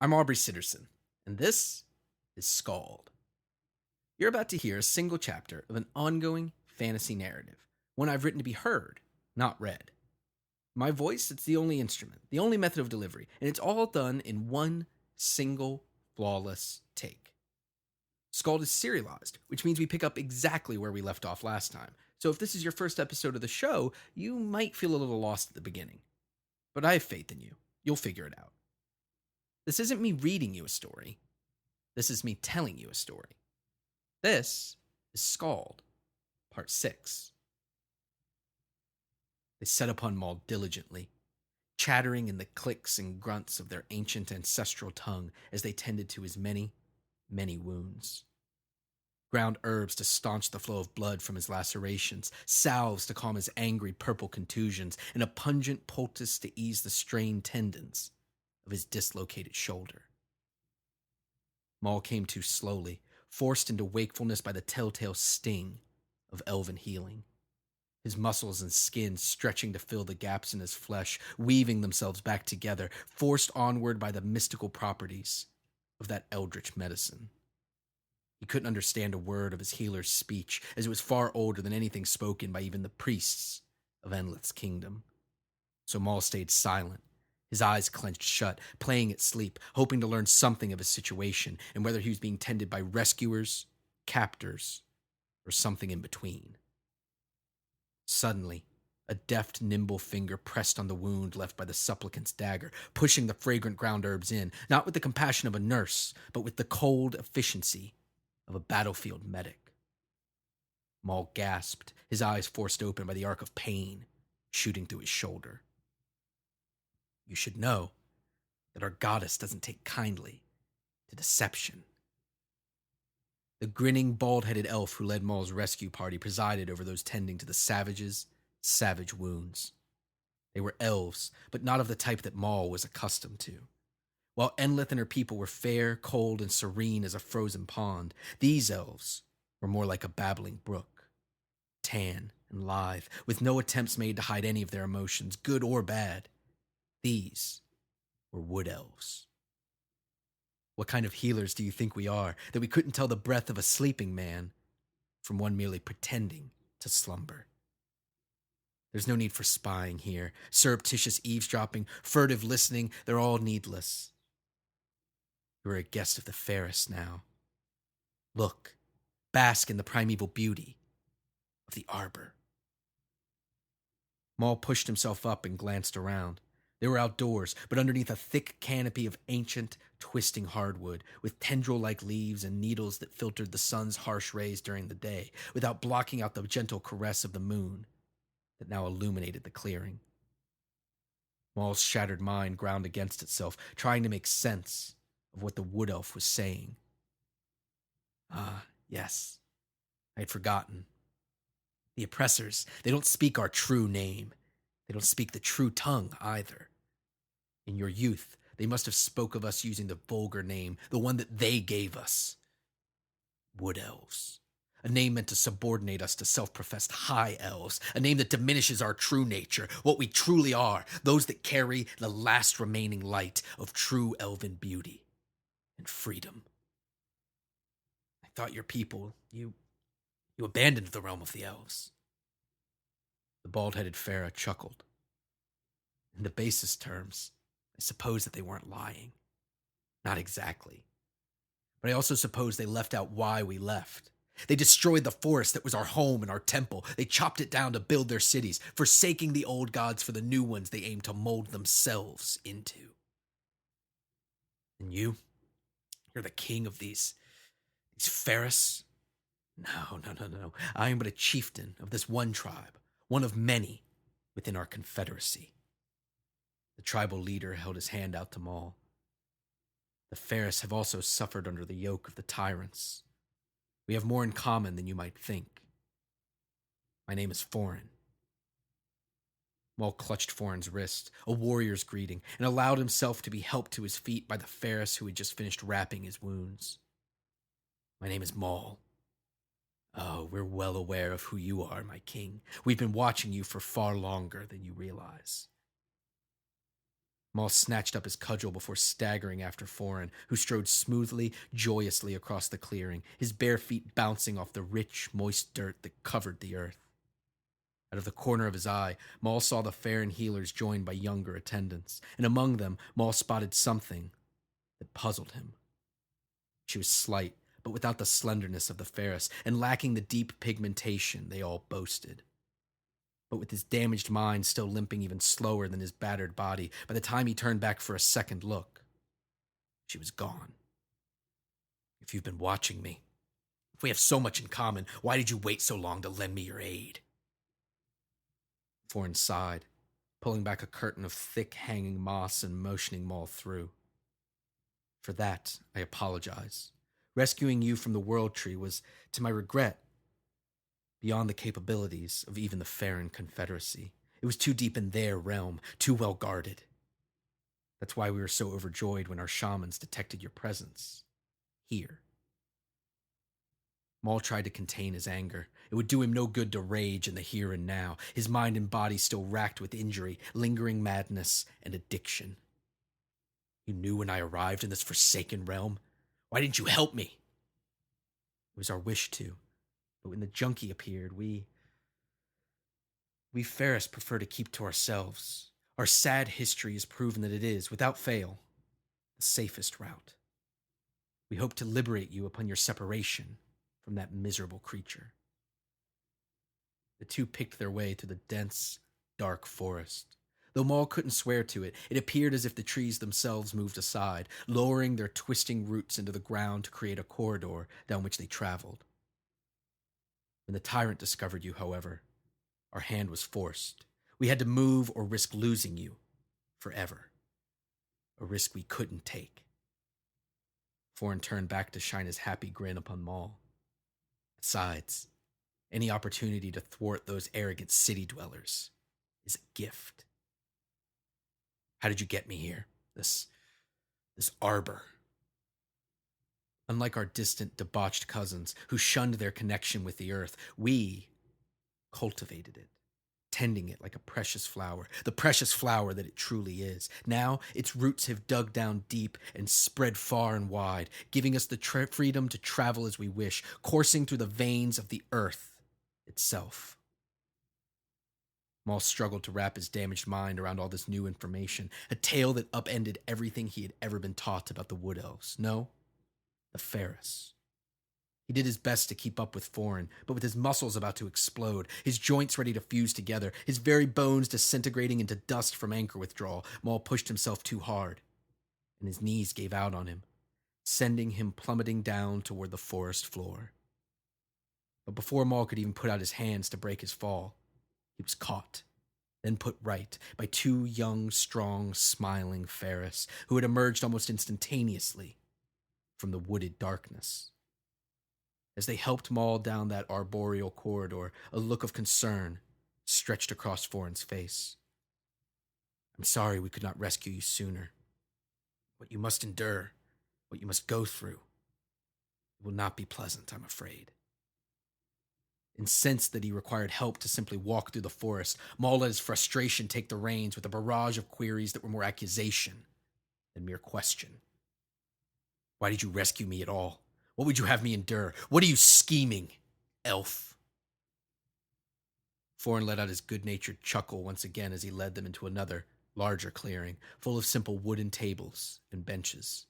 I'm Aubrey Sitterson, and this is SKALD. You're about to hear a single chapter of an ongoing fantasy narrative, one I've written to be heard, not read. My voice, it's the only instrument, the only method of delivery, and it's all done in one single, flawless take. SKALD is serialized, which means we pick up exactly where we left off last time. So if this is your first episode of the show, you might feel a little lost at the beginning. But I have faith in you. You'll figure it out. This isn't me reading you a story. This is me telling you a story. This is SKALD, Part 6. They set upon Maul diligently, chattering in the clicks and grunts of their ancient ancestral tongue as they tended to his many, many wounds. Ground herbs to staunch the flow of blood from his lacerations, salves to calm his angry purple contusions, and a pungent poultice to ease the strained tendons of his dislocated shoulder. Maul came to slowly, forced into wakefulness by the telltale sting of elven healing. His muscles and skin stretching to fill the gaps in his flesh, weaving themselves back together, forced onward by the mystical properties of that eldritch medicine. He couldn't understand a word of his healer's speech, as it was far older than anything spoken by even the priests of Enlith's kingdom. So Maul stayed silent, his eyes clenched shut, playing at sleep, hoping to learn something of his situation and whether he was being tended by rescuers, captors, or something in between. Suddenly, a deft, nimble finger pressed on the wound left by the supplicant's dagger, pushing the fragrant ground herbs in, not with the compassion of a nurse, but with the cold efficiency of a battlefield medic. Maul gasped, his eyes forced open by the arc of pain shooting through his shoulder. You should know that our goddess doesn't take kindly to deception. The grinning, bald-headed elf who led Maul's rescue party presided over those tending to the savage's savage wounds. They were elves, but not of the type that Maul was accustomed to. While Enlith and her people were fair, cold, and serene as a frozen pond, these elves were more like a babbling brook, tan and lithe, with no attempts made to hide any of their emotions, good or bad. These were wood elves. What kind of healers do you think we are, that we couldn't tell the breath of a sleeping man from one merely pretending to slumber? There's no need for spying here, surreptitious eavesdropping, furtive listening, they're all needless. You're a guest of the fairest now. Look, bask in the primeval beauty of the arbor. Maul pushed himself up and glanced around. They were outdoors, but underneath a thick canopy of ancient, twisting hardwood, with tendril-like leaves and needles that filtered the sun's harsh rays during the day, without blocking out the gentle caress of the moon that now illuminated the clearing. Maul's shattered mind ground against itself, trying to make sense of what the wood elf was saying. Ah, yes, I had forgotten. The oppressors, they don't speak our true name. They don't speak the true tongue either. In your youth, they must have spoke of us using the vulgar name, the one that they gave us. Wood elves. A name meant to subordinate us to self-professed high elves. A name that diminishes our true nature, what we truly are, those that carry the last remaining light of true elven beauty and freedom. I thought your people, you abandoned the realm of the elves. The bald-headed Farah chuckled. In the basest terms, I suppose that they weren't lying. Not exactly. But I also suppose they left out why we left. They destroyed the forest that was our home and our temple. They chopped it down to build their cities, forsaking the old gods for the new ones they aimed to mold themselves into. And you're the king of these Ferris? No. I am but a chieftain of this one tribe, one of many within our confederacy. The tribal leader held his hand out to Maul. The Ferris have also suffered under the yoke of the tyrants. We have more in common than you might think. My name is Foreign. Maul clutched Foreign's wrist, a warrior's greeting, and allowed himself to be helped to his feet by the Ferris who had just finished wrapping his wounds. My name is Maul. Oh, we're well aware of who you are, my king. We've been watching you for far longer than you realize. Maul snatched up his cudgel before staggering after Foreign, who strode smoothly, joyously across the clearing, his bare feet bouncing off the rich, moist dirt that covered the earth. Out of the corner of his eye, Maul saw the Farron healers joined by younger attendants, and among them, Maul spotted something that puzzled him. She was slight, but without the slenderness of the Ferris, and lacking the deep pigmentation they all boasted. But with his damaged mind still limping even slower than his battered body, by the time he turned back for a second look, she was gone. If you've been watching me, if we have so much in common, why did you wait so long to lend me your aid? Foreign sighed, pulling back a curtain of thick hanging moss and motioning Maul through. For that, I apologize. Rescuing you from the World Tree was, to my regret, beyond the capabilities of even the Farron Confederacy. It was too deep in their realm, too well guarded. That's why we were so overjoyed when our shamans detected your presence. Here. Maul tried to contain his anger. It would do him no good to rage in the here and now, his mind and body still racked with injury, lingering madness, and addiction. You knew when I arrived in this forsaken realm? Why didn't you help me? It was our wish to. But when the junkie appeared, we Ferris prefer to keep to ourselves. Our sad history has proven that it is, without fail, the safest route. We hope to liberate you upon your separation from that miserable creature. The two picked their way through the dense, dark forest. Though Maul couldn't swear to it, it appeared as if the trees themselves moved aside, lowering their twisting roots into the ground to create a corridor down which they traveled. When the tyrant discovered you, however, our hand was forced. We had to move or risk losing you forever. A risk we couldn't take. Foreign turned back to shine his happy grin upon Maul. Besides, any opportunity to thwart those arrogant city dwellers is a gift. How did you get me here? This arbor. Unlike our distant, debauched cousins who shunned their connection with the earth, we cultivated it, tending it like a precious flower, the precious flower that it truly is. Now, its roots have dug down deep and spread far and wide, giving us the freedom to travel as we wish, coursing through the veins of the earth itself. Maul struggled to wrap his damaged mind around all this new information, a tale that upended everything he had ever been taught about the Wood Elves. No, the Ferris. He did his best to keep up with Foreign, but with his muscles about to explode, his joints ready to fuse together, his very bones disintegrating into dust from anchor withdrawal, Maul pushed himself too hard, and his knees gave out on him, sending him plummeting down toward the forest floor. But before Maul could even put out his hands to break his fall, he was caught, then put right by two young, strong, smiling Ferris who had emerged almost instantaneously from the wooded darkness. As they helped Maul down that arboreal corridor, a look of concern stretched across Foreign's face. I'm sorry we could not rescue you sooner. What you must endure, what you must go through, it will not be pleasant, I'm afraid. Incensed that he required help to simply walk through the forest, Maul let his frustration take the reins with a barrage of queries that were more accusation than mere question. Why did you rescue me at all? What would you have me endure? What are you scheming, elf? Foreign let out his good-natured chuckle once again as he led them into another, larger clearing, full of simple wooden tables and benches.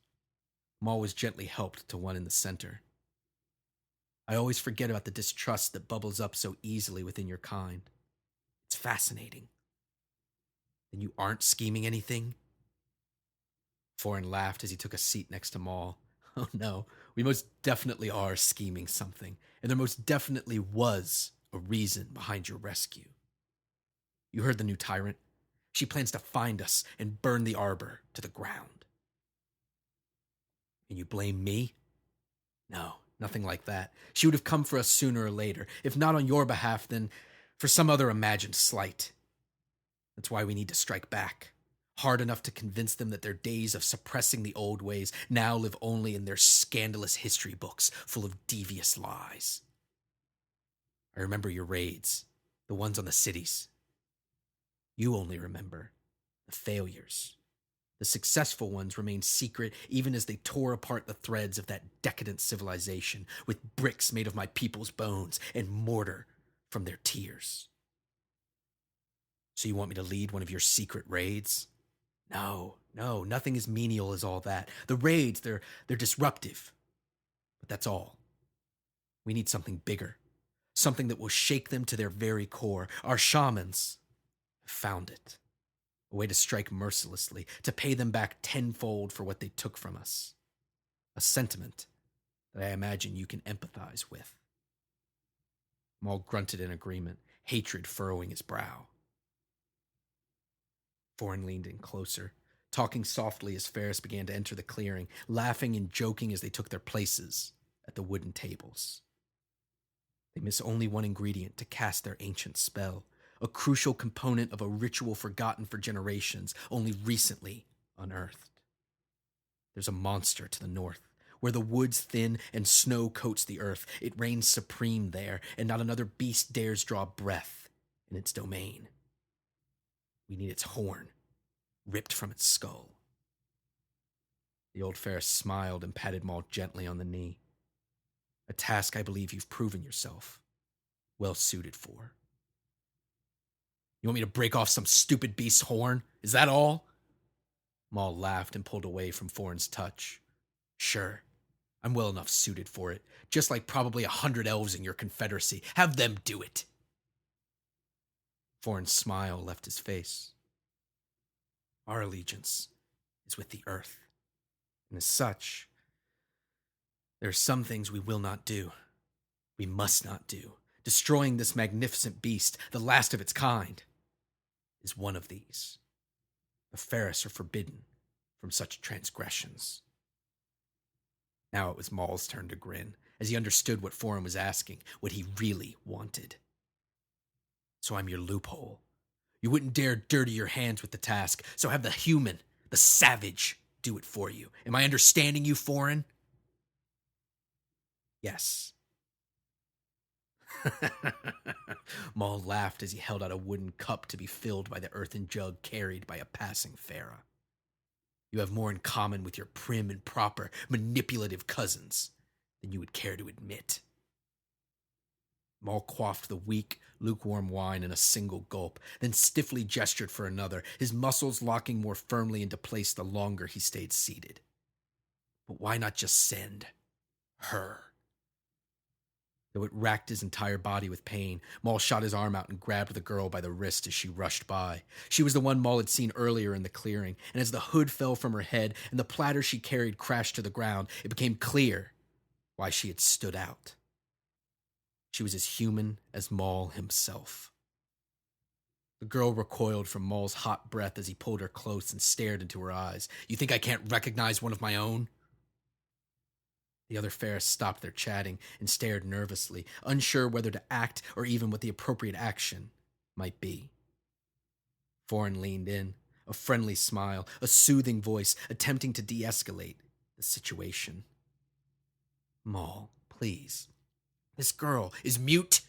Maul was gently helped to one in the center. I always forget about the distrust that bubbles up so easily within your kind. It's fascinating. Then you aren't scheming anything? Foreign laughed as he took a seat next to Maul. Oh no, we most definitely are scheming something, and there most definitely was a reason behind your rescue. You heard the new tyrant. She plans to find us and burn the arbor to the ground. And you blame me? No, nothing like that. She would have come for us sooner or later, if not on your behalf, then for some other imagined slight. That's why we need to strike back. Hard enough to convince them that their days of suppressing the old ways now live only in their scandalous history books full of devious lies. I remember your raids, the ones on the cities. You only remember the failures The successful ones remained secret even as they tore apart the threads of that decadent civilization with bricks made of my people's bones and mortar from their tears. So you want me to lead one of your secret raids? No, nothing as menial as all that. The raids, they're disruptive. But that's all. We need something bigger. Something that will shake them to their very core. Our shamans have found it. A way to strike mercilessly, to pay them back tenfold for what they took from us. A sentiment that I imagine you can empathize with. Maul grunted in agreement, hatred furrowing his brow. Foreign leaned in closer, talking softly as Ferris began to enter the clearing, laughing and joking as they took their places at the wooden tables. They miss only one ingredient to cast their ancient spell, a crucial component of a ritual forgotten for generations, only recently unearthed. There's a monster to the north, where the woods thin and snow coats the earth. It reigns supreme there, and not another beast dares draw breath in its domain. We need its horn, ripped from its skull. The old Ferris smiled and patted Maul gently on the knee. A task I believe you've proven yourself well suited for. You want me to break off some stupid beast's horn? Is that all? Maul laughed and pulled away from Foreign's touch. Sure, I'm well enough suited for it, just like probably 100 elves in your confederacy. Have them do it. Foreign's smile left his face. Our allegiance is with the earth, and as such, there are some things we will not do. We must not do. Destroying this magnificent beast, the last of its kind, is one of these. The Ferris are forbidden from such transgressions. Now it was Maul's turn to grin, as he understood what Foreign was asking, what he really wanted. So I'm your loophole. You wouldn't dare dirty your hands with the task, so have the human, the savage, do it for you. Am I understanding you, Foreign? Yes. Maul laughed as he held out a wooden cup to be filled by the earthen jug carried by a passing Farah. You have more in common with your prim and proper, manipulative cousins than you would care to admit. Maul quaffed the weak, lukewarm wine in a single gulp, then stiffly gestured for another, his muscles locking more firmly into place the longer he stayed seated. But why not just send her? Though it racked his entire body with pain, Maul shot his arm out and grabbed the girl by the wrist as she rushed by. She was the one Maul had seen earlier in the clearing, and as the hood fell from her head and the platter she carried crashed to the ground, it became clear why she had stood out. She was as human as Maul himself. The girl recoiled from Maul's hot breath as he pulled her close and stared into her eyes. You think I can't recognize one of my own? The other Ferris stopped their chatting and stared nervously, unsure whether to act or even what the appropriate action might be. Foreign leaned in, a friendly smile, a soothing voice, attempting to de-escalate the situation. Maul, please. This girl is mute,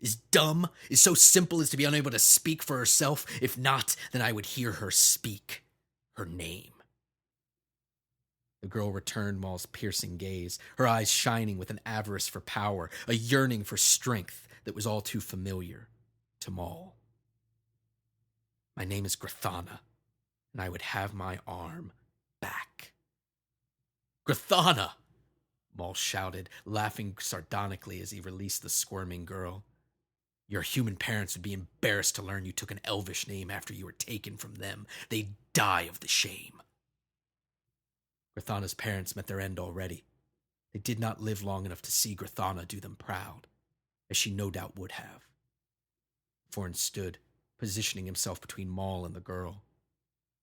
is dumb, is so simple as to be unable to speak for herself. If not, then I would hear her speak her name. The girl returned Maul's piercing gaze, her eyes shining with an avarice for power, a yearning for strength that was all too familiar to Maul. My name is Grathana, and I would have my arm back. Grathana! Maul shouted, laughing sardonically as he released the squirming girl. Your human parents would be embarrassed to learn you took an elvish name after you were taken from them. They'd die of the shame. Grathana's parents met their end already. They did not live long enough to see Grathana do them proud, as she no doubt would have. Foreign stood, positioning himself between Maul and the girl.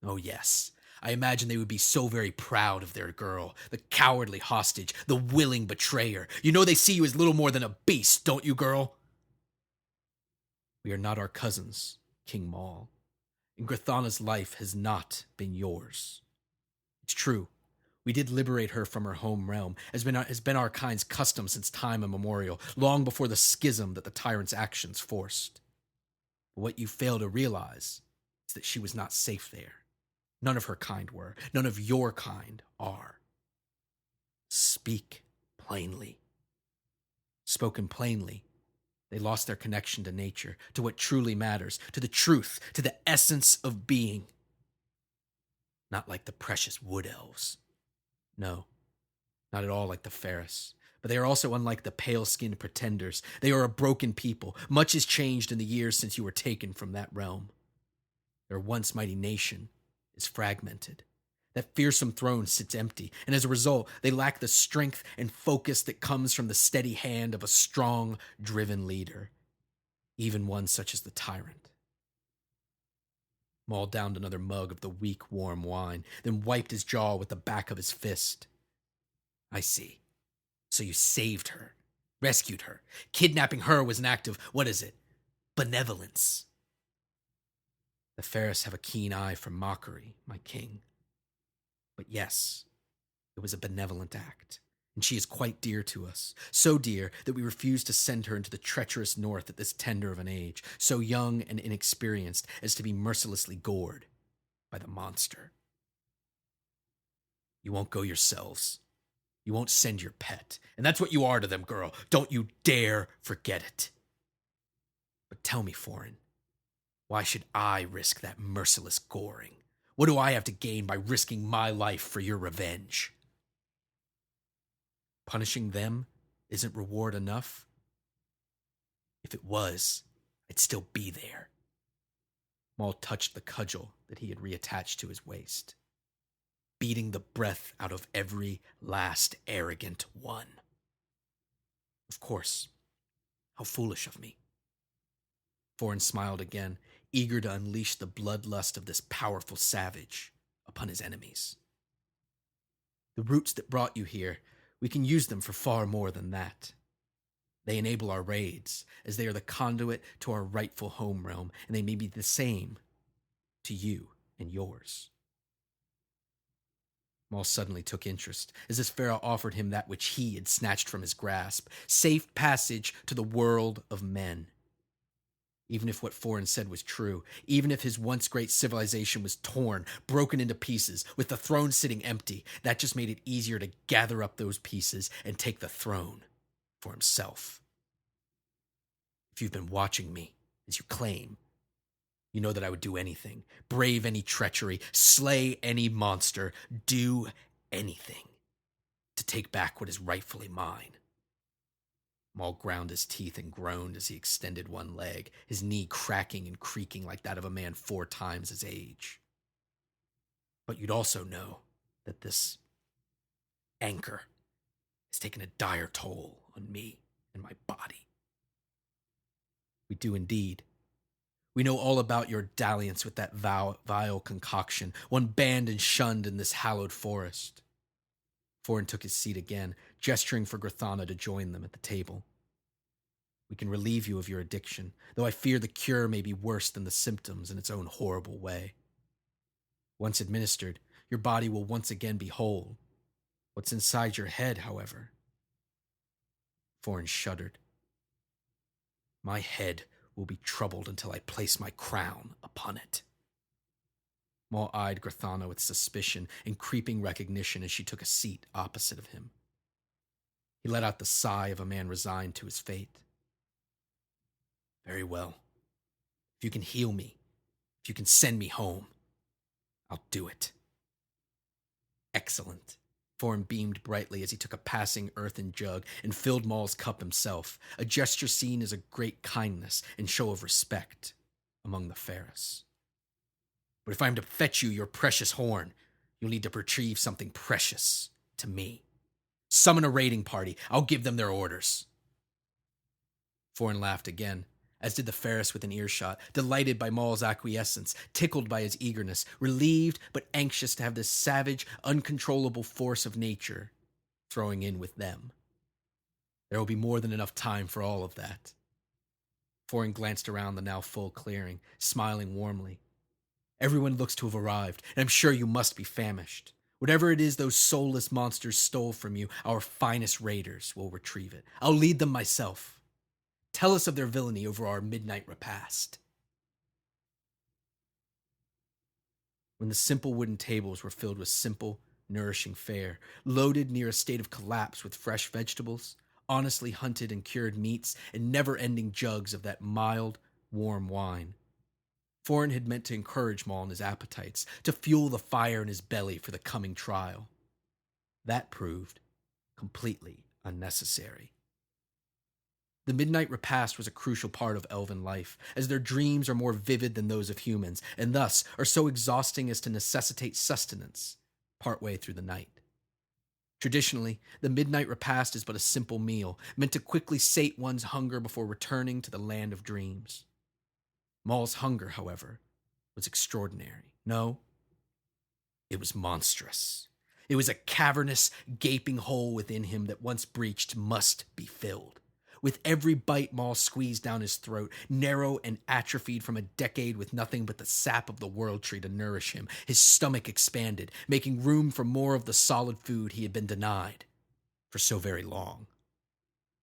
Oh yes, I imagine they would be so very proud of their girl, the cowardly hostage, the willing betrayer. You know they see you as little more than a beast, don't you, girl? We are not our cousins, King Maul, and Grathana's life has not been yours. It's true. We did liberate her from her home realm, as has been our kind's custom since time immemorial, long before the schism that the tyrant's actions forced. But what you fail to realize is that she was not safe there. None of her kind were. None of your kind are. Speak plainly. Spoken plainly, they lost their connection to nature, to what truly matters, to the truth, to the essence of being. Not like the precious wood elves. No, not at all like the Ferris. But they are also unlike the pale-skinned pretenders. They are a broken people. Much has changed in the years since you were taken from that realm. Their once mighty nation is fragmented. That fearsome throne sits empty, and as a result, they lack the strength and focus that comes from the steady hand of a strong, driven leader, even one such as the tyrant. Maul downed another mug of the weak, warm wine, then wiped his jaw with the back of his fist. I see. So you saved her, rescued her. Kidnapping her was an act of, what is it? Benevolence. The Ferris have a keen eye for mockery, my king. But yes, it was a benevolent act, and she is quite dear to us. So dear that we refuse to send her into the treacherous north at this tender of an age, so young and inexperienced as to be mercilessly gored by the monster. You won't go yourselves. You won't send your pet, and that's what you are to them, girl. Don't you dare forget it. But tell me, Foreign, why should I risk that merciless goring? What do I have to gain by risking my life for your revenge? Punishing them isn't reward enough? If it was, I'd still be there. Maul touched the cudgel that he had reattached to his waist, beating the breath out of every last arrogant one. Of course. How foolish of me. Foreign smiled again, eager to unleash the bloodlust of this powerful savage upon his enemies. The roots that brought you here, we can use them for far more than that. They enable our raids, as they are the conduit to our rightful home realm, and they may be the same to you and yours. Maul suddenly took interest, as this pharaoh offered him that which he had snatched from his grasp, safe passage to the world of men. Even if what Foreign said was true, even if his once great civilization was torn, broken into pieces, with the throne sitting empty, that just made it easier to gather up those pieces and take the throne for himself. If you've been watching me, as you claim, you know that I would do anything, brave any treachery, slay any monster, do anything to take back what is rightfully mine. Maul ground his teeth and groaned as he extended one leg, his knee cracking and creaking like that of a man 4 times his age. But you'd also know that this anchor has taken a dire toll on me and my body. We do indeed. We know all about your dalliance with that vile concoction, one banned and shunned in this hallowed forest. Foreign took his seat again, gesturing for Grathana to join them at the table. We can relieve you of your addiction, though I fear the cure may be worse than the symptoms in its own horrible way. Once administered, your body will once again be whole. What's inside your head, however? Foreign shuddered. My head will be troubled until I place my crown upon it. Maul eyed Grathana with suspicion and creeping recognition as she took a seat opposite of him. He let out the sigh of a man resigned to his fate. Very well. If you can heal me, if you can send me home, I'll do it. Excellent. Foreign beamed brightly as he took a passing earthen jug and filled Maul's cup himself, a gesture seen as a great kindness and show of respect among the Ferris. But if I'm to fetch you your precious horn, you'll need to retrieve something precious to me. Summon a raiding party. I'll give them their orders. Foreign laughed again, as did the Ferris within earshot, delighted by Maul's acquiescence, tickled by his eagerness, relieved but anxious to have this savage, uncontrollable force of nature throwing in with them. There will be more than enough time for all of that. Foreign glanced around the now full clearing, smiling warmly. Everyone looks to have arrived, and I'm sure you must be famished. Whatever it is those soulless monsters stole from you, our finest raiders will retrieve it. I'll lead them myself. Tell us of their villainy over our midnight repast. when the simple wooden tables were filled with simple, nourishing fare, loaded near a state of collapse with fresh vegetables, honestly hunted and cured meats, and never-ending jugs of that mild, warm wine. Foreign had meant to encourage Maul in his appetites, to fuel the fire in his belly for the coming trial. That proved completely unnecessary. The midnight repast was a crucial part of elven life, as their dreams are more vivid than those of humans, and thus are so exhausting as to necessitate sustenance partway through the night. Traditionally, the midnight repast is but a simple meal, meant to quickly sate one's hunger before returning to the land of dreams. Maul's hunger, however, was extraordinary. No, it was monstrous. It was a cavernous, gaping hole within him that once breached must be filled. With every bite Maul squeezed down his throat, narrow and atrophied from a decade with nothing but the sap of the world tree to nourish him, his stomach expanded, making room for more of the solid food he had been denied for so very long.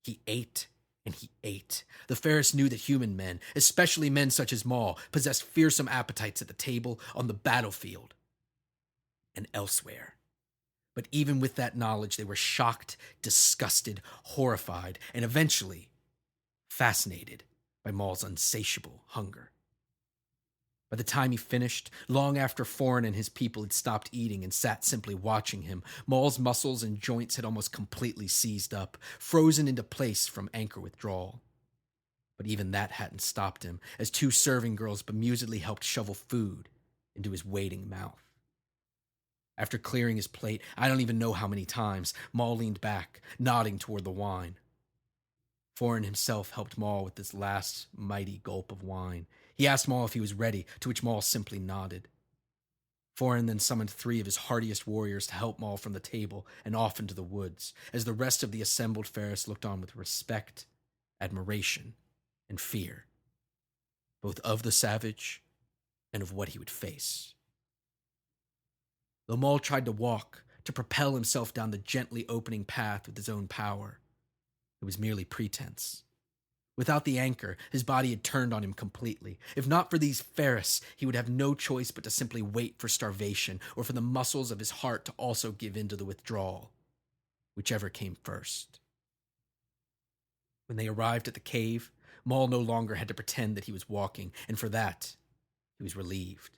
He ate and he ate. The Ferris knew that human men, especially men such as Maul, possessed fearsome appetites at the table, on the battlefield, and elsewhere. But even with that knowledge, they were shocked, disgusted, horrified, and eventually fascinated by Maul's insatiable hunger. By the time he finished, long after Foreign and his people had stopped eating and sat simply watching him, Maul's muscles and joints had almost completely seized up, frozen into place from anchor withdrawal. But even that hadn't stopped him, as two serving girls bemusedly helped shovel food into his waiting mouth. After clearing his plate, I don't even know how many times, Maul leaned back, nodding toward the wine. Foreign himself helped Maul with this last mighty gulp of wine. He asked Maul if he was ready, to which Maul simply nodded. Foreign then summoned 3 of his hardiest warriors to help Maul from the table and off into the woods, as the rest of the assembled Ferris looked on with respect, admiration, and fear, both of the savage and of what he would face. Though Maul tried to walk, to propel himself down the gently opening path with his own power, it was merely pretense. Without the anchor, his body had turned on him completely. If not for these Ferris, he would have no choice but to simply wait for starvation, or for the muscles of his heart to also give in to the withdrawal, whichever came first. When they arrived at the cave, Maul no longer had to pretend that he was walking, and for that, he was relieved,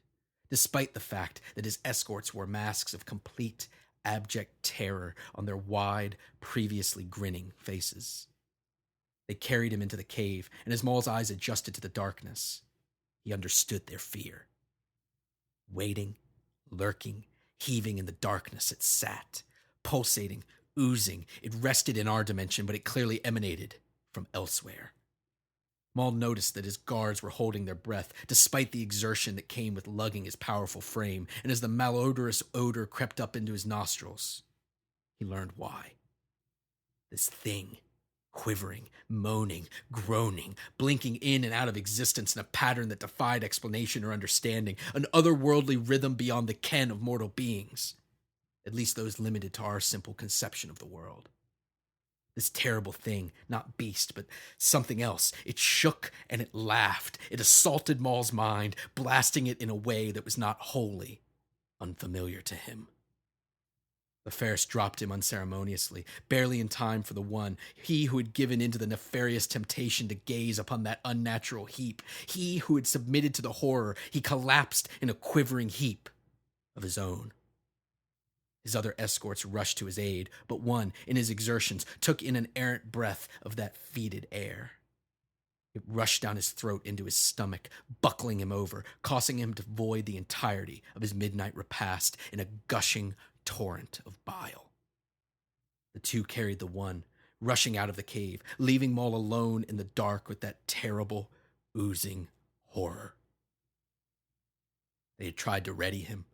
despite the fact that his escorts wore masks of complete, abject terror on their wide, previously grinning faces. They carried him into the cave, and as Maul's eyes adjusted to the darkness, he understood their fear. Waiting, lurking, heaving in the darkness, it sat, pulsating, oozing. It rested in our dimension, but it clearly emanated from elsewhere. Maul noticed that his guards were holding their breath, despite the exertion that came with lugging his powerful frame, and as the malodorous odor crept up into his nostrils, he learned why. This thing, quivering, moaning, groaning, blinking in and out of existence in a pattern that defied explanation or understanding, an otherworldly rhythm beyond the ken of mortal beings, at least those limited to our simple conception of the world. This terrible thing, not beast, but something else, it shook and it laughed. It assaulted Maul's mind, blasting it in a way that was not wholly unfamiliar to him. The Ferris dropped him unceremoniously, barely in time for the one, he who had given in to the nefarious temptation to gaze upon that unnatural heap, he who had submitted to the horror. He collapsed in a quivering heap of his own. His other escorts rushed to his aid, but one, in his exertions, took in an errant breath of that fetid air. It rushed down his throat into his stomach, buckling him over, causing him to void the entirety of his midnight repast in a gushing torrent of bile. The two carried the one, rushing out of the cave, leaving Maul alone in the dark with that terrible, oozing horror. They had tried to ready him,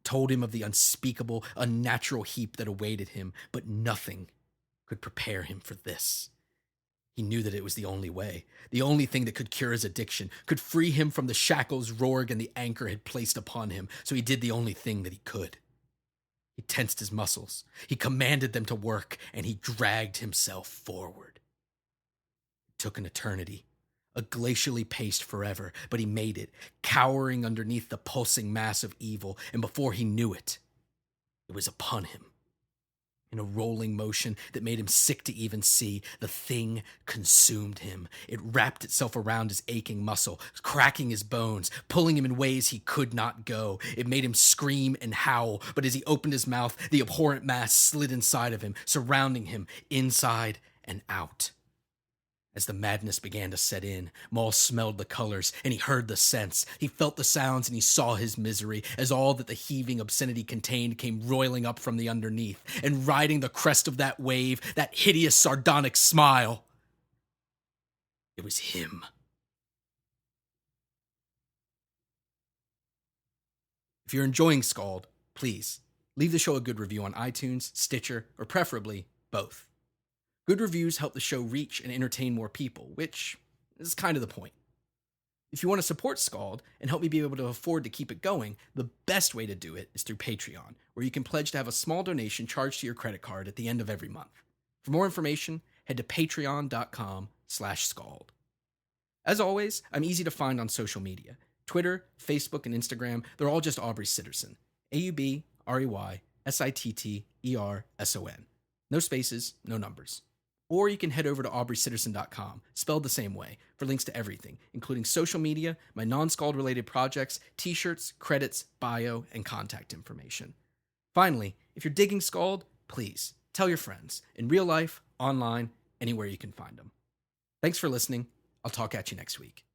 told him of the unspeakable, unnatural heap that awaited him, but nothing could prepare him for this. He knew that it was the only way, the only thing that could cure his addiction, could free him from the shackles Rorg and the anchor had placed upon him, so he did the only thing that he could. He tensed his muscles, he commanded them to work, and he dragged himself forward. It took an eternity, A glacially paced forever, but he made it, cowering underneath the pulsing mass of evil, and before he knew it, it was upon him. In a rolling motion that made him sick to even see, the thing consumed him. It wrapped itself around his aching muscle, cracking his bones, pulling him in ways he could not go. It made him scream and howl, but as he opened his mouth, the abhorrent mass slid inside of him, surrounding him, inside and out. As the madness began to set in, Maul smelled the colors, and he heard the scents. He felt the sounds, and he saw his misery, as all that the heaving obscenity contained came roiling up from the underneath, and riding the crest of that wave, that hideous sardonic smile. It was him. If you're enjoying SKALD, please, leave the show a good review on iTunes, Stitcher, or preferably both. Good reviews help the show reach and entertain more people, which is kind of the point. If you want to support SKALD and help me be able to afford to keep it going, the best way to do it is through Patreon, where you can pledge to have a small donation charged to your credit card at the end of every month. For more information, head to patreon.com/SKALD. As always, I'm easy to find on social media. Twitter, Facebook, and Instagram, they're all just Aubrey Sitterson. AubreySitterson. No spaces, no numbers. Or you can head over to AubreySitterson.com, spelled the same way, for links to everything, including social media, my non-SKALD related projects, t-shirts, credits, bio, and contact information. Finally, if you're digging SKALD, please tell your friends, in real life, online, anywhere you can find them. Thanks for listening. I'll talk at you next week.